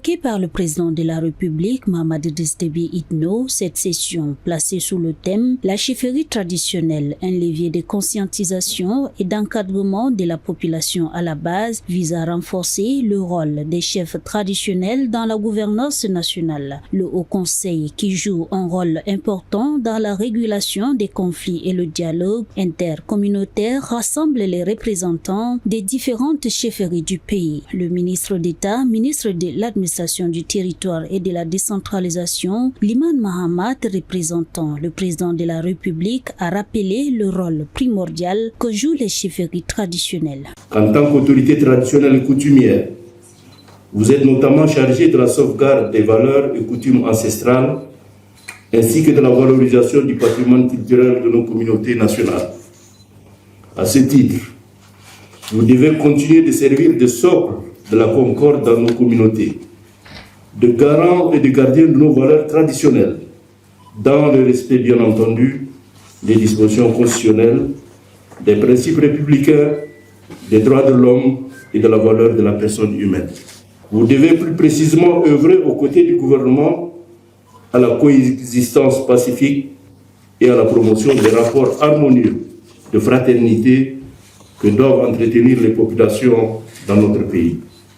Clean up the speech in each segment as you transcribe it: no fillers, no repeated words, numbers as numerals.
Convoquée par le président de la République, Mahamadou Idriss Déby Itno, cette session placée sous le thème « La chefferie traditionnelle, un levier de conscientisation et d'encadrement de la population à la base » vise à renforcer le rôle des chefs traditionnels dans la gouvernance nationale. Le Haut Conseil, qui joue un rôle important dans la régulation des conflits et le dialogue intercommunautaire, rassemble les représentants des différentes chefferies du pays. Le ministre d'État, ministre de l'administration du territoire et de la décentralisation, Liman Mahamat, représentant le président de la République, a rappelé le rôle primordial que jouent les chefferies traditionnelles. En tant qu'autorité traditionnelle et coutumière, vous êtes notamment chargé de la sauvegarde des valeurs et coutumes ancestrales, ainsi que de la valorisation du patrimoine culturel de nos communautés nationales. À ce titre, vous devez continuer de servir de socle de la concorde dans nos communautés, de garant et de gardien de nos valeurs traditionnelles, dans le respect, bien entendu, des dispositions constitutionnelles, des principes républicains, des droits de l'homme et de la valeur de la personne humaine. Vous devez plus précisément œuvrer aux côtés du gouvernement à la coexistence pacifique et à la promotion des rapports harmonieux de fraternité que doivent entretenir les populations dans notre pays.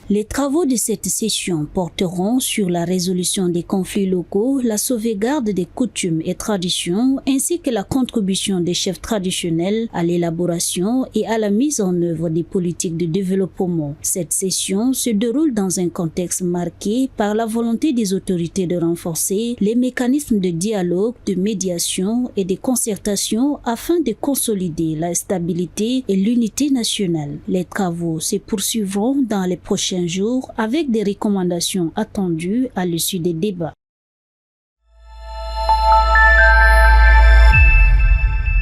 Les travaux de cette session porteront sur la résolution des conflits locaux, la sauvegarde des coutumes et traditions, ainsi que la contribution des chefs traditionnels à l'élaboration et à la mise en œuvre des politiques de développement. Cette session se déroule dans un contexte marqué par la volonté des autorités de renforcer les mécanismes de dialogue, de médiation et de concertation afin de consolider la stabilité et l'unité nationale. Les travaux se poursuivront dans les prochains jours avec des recommandations attendues à l'issue des débats.